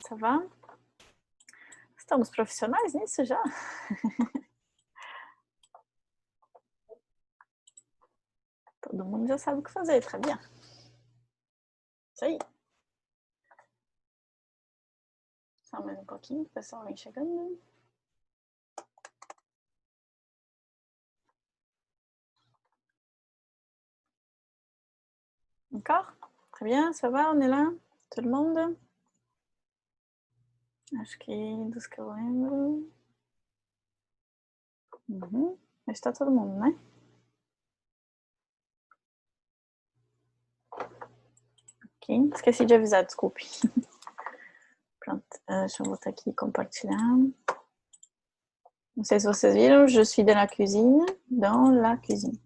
ça va? Estamos profissionais nisso já? Todo mundo já sabe o que fazer, très bien. Isso aí. Só mais um pouquinho, o pessoal vem chegando. Encore? Très bien, ça va, on est là? Tout le monde? Acho que dos que eu lembro. Mas tá todo mundo, né? Ok, esqueci de avisar, desculpe. Pronto, deixa eu botar aqui compartilhar. Não sei se vocês viram, je suis dans la cuisine. Dans la cuisine.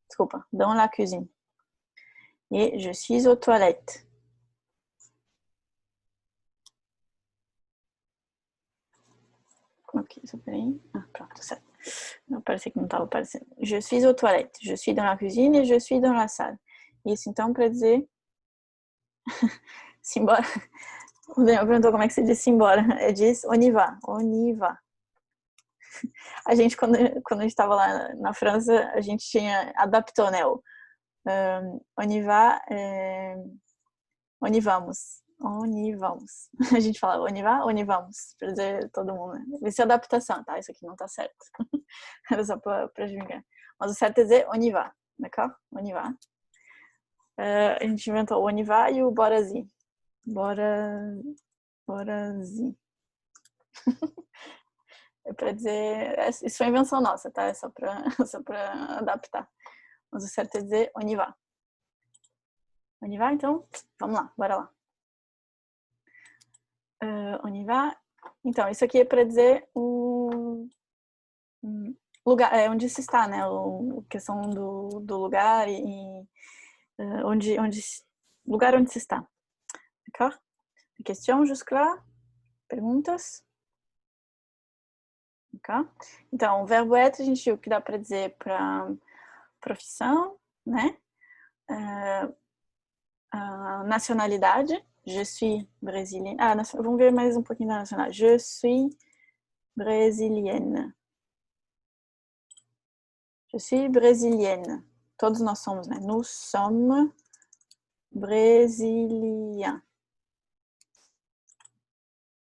Desculpa, dans la cuisine. Et je suis aux toilettes. Ok, só peraí. Ah, pronto, certo. Não, parecia que não estava aparecendo. Je suis aux toilettes. Je suis dans la cuisine et je suis dans la salle. Isso, então, para dizer... simbora. O Daniel perguntou como é que se diz simbora. Diz on y va. On y va. A gente, quando a gente estava lá na França, a gente adaptou, né? On y va, on y vamos. On y vamos. A gente fala on y va, on y vamos. Pra dizer todo mundo, né? Isso é adaptação, tá? Isso aqui não tá certo. Era só pra julgar. Mas o certo é dizer on y va, d'accord? On y va. A gente inventou o on y va e o bora-zi. Bora-zi. É pra dizer... Isso foi invenção nossa, tá? É só pra adaptar. Mas o certo é dizer on y va. On y va, então? Vamos lá, bora lá. On y va. Então, isso aqui é para dizer o lugar, onde se está, né? A questão do lugar e lugar onde se está. D'accord? Question jusque-là? Perguntas? Ok? Então, o verbo être, a gente viu que dá para dizer para profissão, né? Nacionalidade. Je suis brésilienne. Vamos ver mais um pouquinho da nacionalidade. Je suis brésilienne. Je suis brésilienne. Todos nós somos, né? Nous sommes brésiliens.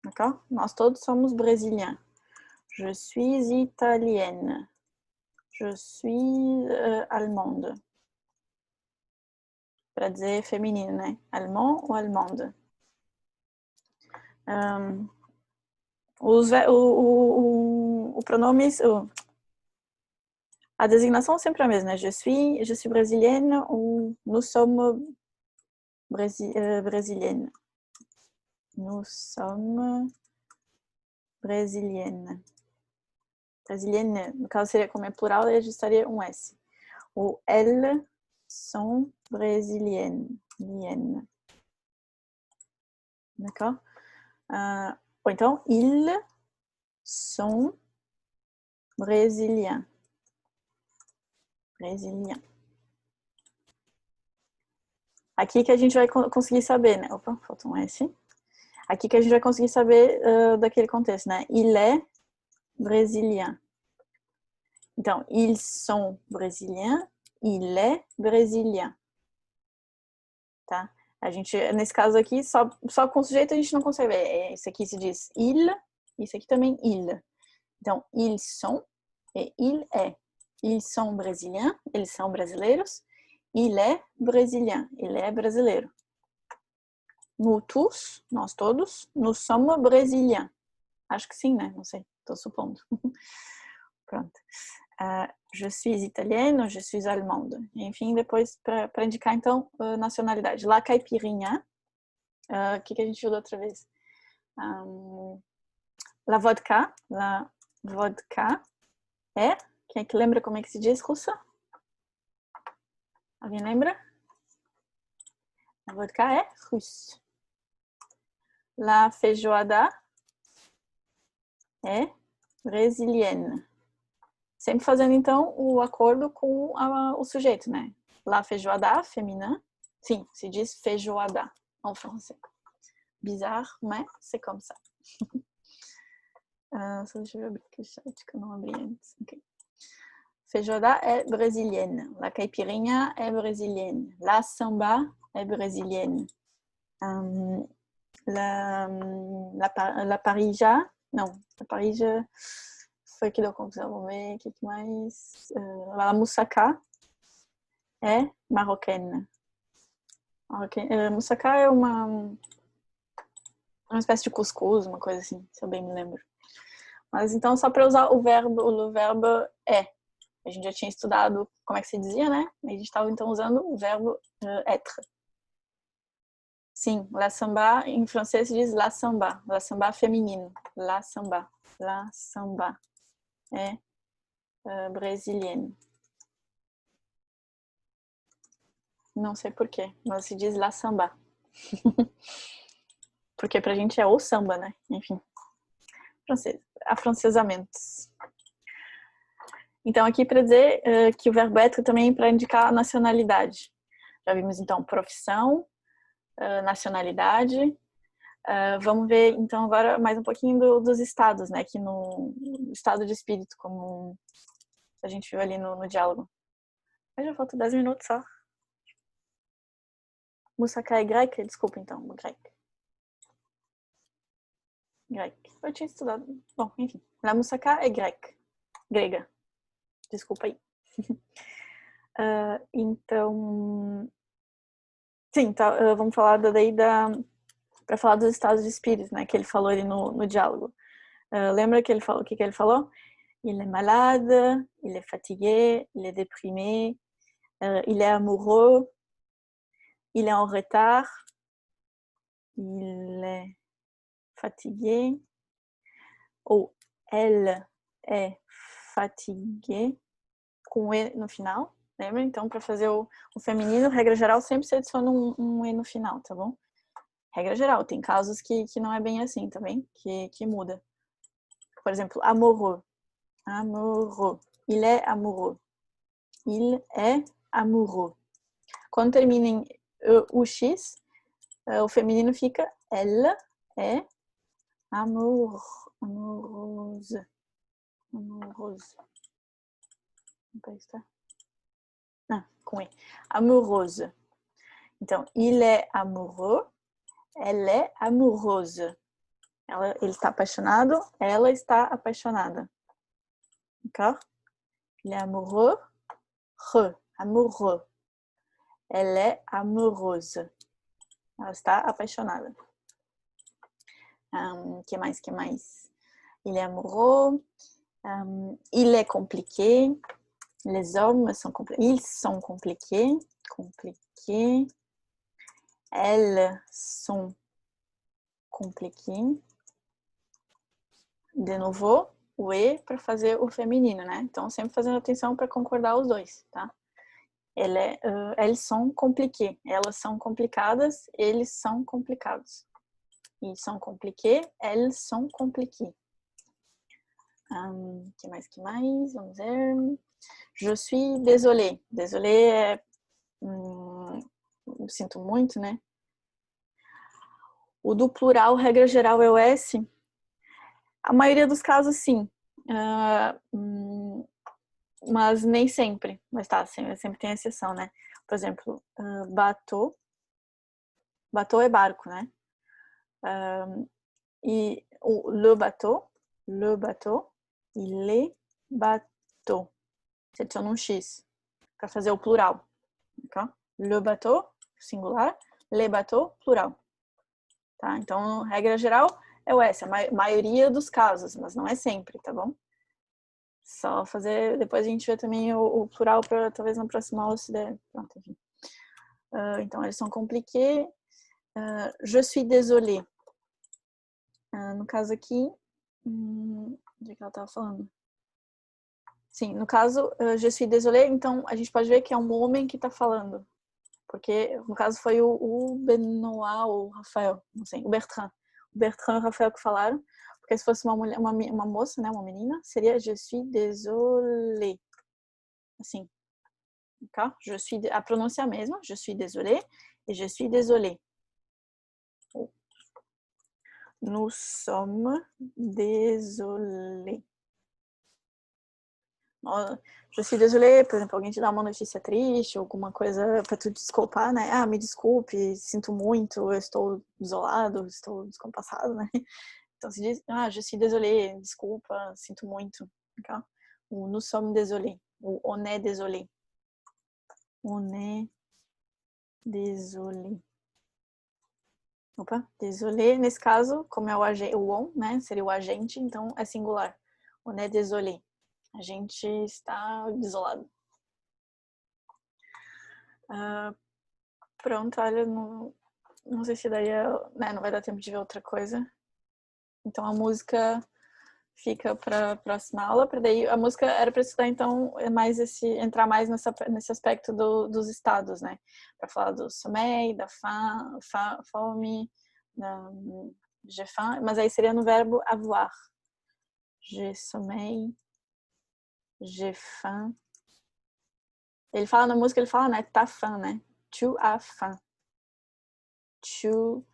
D'accord? Nós todos somos brésiliens. Je suis italienne. Je suis allemande. Para dizer feminino, né? Allemand ou allemande. O pronome... A designação é sempre a mesma, né? Je suis brésilienne ou nous sommes brésiliennes. Nous sommes brésiliennes. Brésilienne, no caso seria como é plural, e ajustaria um S. Ou elles sont brésiliennes. D'accord? Ou então, ils sont brésiliens. Aqui que a gente vai conseguir saber, né? Opa, faltou um S. Aqui que a gente vai conseguir saber daquele contexto, né? Il est brésilien. Então, ils sont brésiliens, il est brésilien. Tá? A gente, nesse caso aqui, só com o sujeito a gente não consegue ver. Esse aqui se diz il, isso aqui também il. Então, ils sont e il est. Ils sont brésiliens, eles são brasileiros. Il est brésilien, ele é brasileiro. Nous tous, nós todos, nous sommes brésiliens. Acho que sim, né? Não sei, tô supondo. Pronto. Je suis italienne, je suis allemande. Enfim, depois, para indicar, então, nacionalidade. La caipirinha. O que a gente viu da outra vez? La vodka. La vodka é... Quem é que lembra como é que se diz, russa? Alguém lembra? La vodka é russe. La feijoada é brésilienne. Sempre fazendo, então, o acordo com o sujeito, né? La feijoada, féminin. Sim, se diz feijoada, em francês. bizarre, mais c'est comme ça. Só deixa eu abrir aqui o chat que eu não abri antes. Okay. Feijoada é brésilienne. La caipirinha é brésilienne. La samba é brésilienne. La parija, não, a parija foi que deu confusão. Vamos ver o que mais. La moussaka é marroquina. Moussaka é uma espécie de cuscuz, uma coisa assim, se eu bem me lembro. Mas então, só para usar o verbo é. A gente já tinha estudado como é que se dizia, né? A gente estava então usando o verbo être. Sim, la samba, em francês se diz la samba feminino. La samba é brésilienne. Não sei porquê, mas se diz la samba. Porque pra gente é o samba, né? Enfim. Afrancesamentos. Então, aqui para dizer que o verbo être também para indicar a nacionalidade. Já vimos, então, profissão, nacionalidade. Vamos ver, então, agora mais um pouquinho dos estados, né? Aqui no estado de espírito, como a gente viu ali no diálogo. Mas já falta 10 minutos só. Moussaka é grec? Desculpa, então, grec. Eu tinha estudado. Bom, enfim. La moussaka é grega. Desculpa aí. Então, sim, tá, vamos falar daí para falar dos estados de espírito, né? Que ele falou ali no diálogo. Lembra que ele falou o que ele falou? Il est malade, il est fatigué, il est déprimé, il est amoureux, il est en retard, il est fatigué, ou elle est fatiguée, com E no final, lembra? Então, para fazer o feminino, regra geral, sempre se adiciona um E no final, tá bom? Regra geral, tem casos que não é bem assim também, que muda. Por exemplo, amoureux. Amoureux. Il est amoureux. Il est amoureux. Quando termina em UX, o feminino fica elle est amoureuse. Amoureuse. Com E. Amoureuse. Então, il est amoureux, elle est amoureuse. Ele está apaixonado, ela está apaixonada. D'accord? Il est amoureux, amoureux. Elle est amoureuse. Ela está apaixonada. Que mais? Il est amoureux. Il est compliqué. Les hommes sont compliqués. Ils sont compliqués. Elles sont compliquées. De novo, o E para fazer o feminino, né? Então, sempre fazendo atenção para concordar os dois, tá? Elles sont compliquées. Elas são complicadas, eles são complicados. Ils sont compliqués, elles sont compliquées. Que mais? Vamos ver. Je suis désolée. Désolée é... sinto muito, né? O do plural, regra geral, é o S. A maioria dos casos, sim. Mas nem sempre. Mas tá, sempre tem exceção, né? Por exemplo, bateau. Bateau é barco, né? E o le bateau, e les bateaux. Você adiciona um X para fazer o plural. Okay? Le bateau, singular. Les bateaux, plural. Tá? Então, regra geral é o S. A maioria dos casos, mas não é sempre, tá bom? Só fazer... Depois a gente vê também o plural para talvez na próxima aula se der. Pronto, enfim. Então, eles são compliqués. Je suis désolée. No caso aqui... onde é que ela estava falando? Sim, no caso, je suis désolée, então a gente pode ver que é um homem que está falando. Porque, no caso, foi o Benoit ou o Rafael, não sei, o Bertrand. O Bertrand e o Rafael que falaram. Porque se fosse uma mulher, uma moça, né, uma menina, seria je suis désolée. Assim. Tá? A pronúncia é a mesma, je suis désolée e je suis désolée. Nous sommes désolés. Je suis désolée, por exemplo, alguém te dá uma notícia triste, alguma coisa para tu desculpar, né? Ah, me desculpe, sinto muito, eu estou desolado, estou descompassado, né? Então se diz, ah, je suis désolé, desculpa, sinto muito, tá? O nous sommes désolés, o on est désolé. On est désolé. Opa, désolé, nesse caso, como é o on, né? Seria o agente, então é singular. On est désolé. A gente está desolado. Pronto, olha, não sei se daria, né, não vai dar tempo de ver outra coisa. Então a música fica para a próxima aula, para daí a música era para estudar então mais entrar mais nesse aspecto dos estados, né? Para falar do sommeil, da fome, da j'ai faim, mas aí seria no verbo avoir. J'ai sommeil, j'ai faim. Ele fala na música, ele fala, né, tá faim, né? Tu as faim. Tu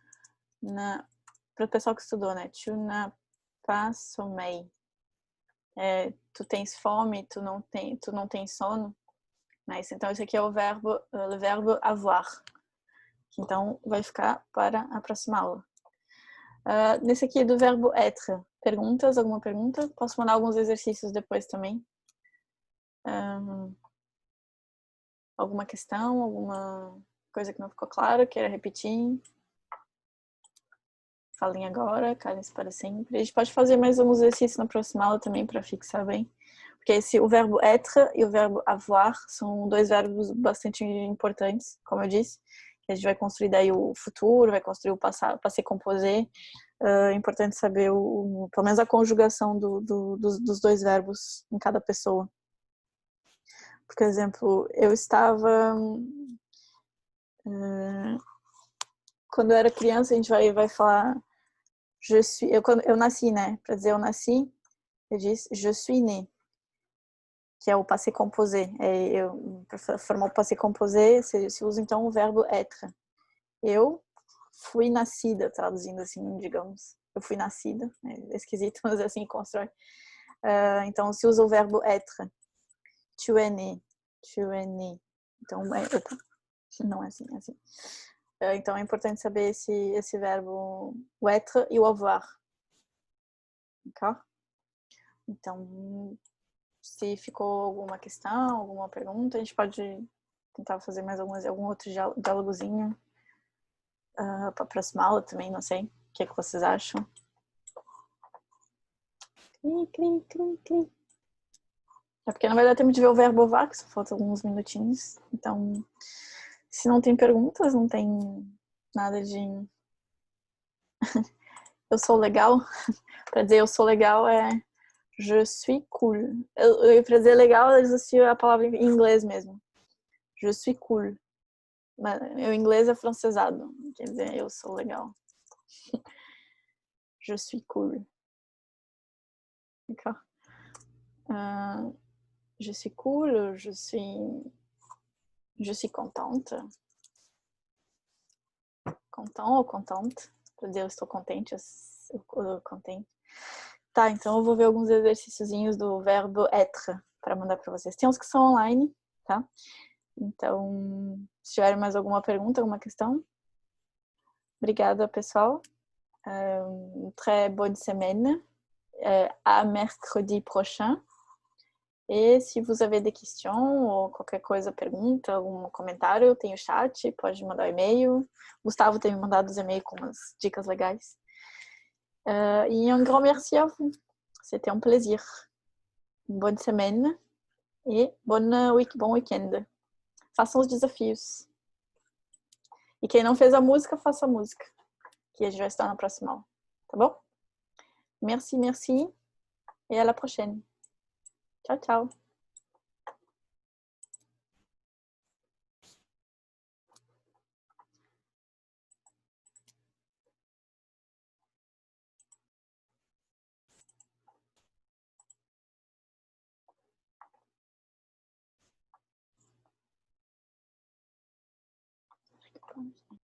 na para o pessoal que estudou, né? Tu n'as pas sommeil. Tu tens fome, tu não tens sono. Né? Então, esse aqui é o verbo avoir. Então, vai ficar para a próxima aula. Nesse aqui do verbo être, perguntas? Alguma pergunta? Posso mandar alguns exercícios depois também. Alguma questão? Alguma coisa que não ficou claro? Queira repetir? Falem agora, calem-se para sempre. A gente pode fazer mais alguns exercícios na próxima aula também para fixar bem. Porque o verbo être e o verbo avoir são dois verbos bastante importantes, como eu disse. A gente vai construir daí o futuro, vai construir o passé composé. É importante saber pelo menos a conjugação dos dois verbos em cada pessoa. Por exemplo, eu estava... quando eu era criança, a gente vai falar... eu nasci, né? Para dizer eu nasci, eu disse je suis né, que é o passé composé. Para formar o passé composé, se usa então o verbo être. Eu fui nascida, traduzindo assim, digamos. Eu fui nascida, é esquisito, mas assim constrói. Então se usa o verbo être. Tu es né, tu es né. Então, não é assim, é assim. Então é importante saber esse verbo, o être e o avoir. Ok? Então, se ficou alguma questão, alguma pergunta, a gente pode tentar fazer mais algum outro diálogozinho para a próxima aula também, não sei. O que vocês acham? É porque não vai dar tempo de ver o verbo avoir, que só falta alguns minutinhos. Então, se não tem perguntas, não tem nada de... eu sou legal. Para dizer eu sou legal é je suis cool. Para dizer legal, eu existia a palavra em inglês mesmo. Je suis cool. Mas o inglês é francesado. Quer dizer, eu sou legal. Je suis cool. D'accord. Je suis cool, je suis contente. Content ou contente. Para dizer eu estou contente, eu contente. Tá, então eu vou ver alguns exercíciozinhos do verbo être para mandar para vocês. Tem uns que são online, tá? Então, se tiverem mais alguma pergunta, alguma questão. Obrigada, pessoal. Très bonne semaine. À mercredi prochain. E se vous avez des questions ou qualquer coisa, pergunta, algum comentário, tem o chat, pode mandar um e-mail. Gustavo tem me mandado os e-mails com umas dicas legais. E un grand merci à vous. C'était un plaisir. Bonne semaine e bon week-end. Façam os desafios. E quem não fez a música, faça a música. Que a gente vai estar na próxima aula. Tá bom? Merci, merci. E à la prochaine. Tchau, tchau.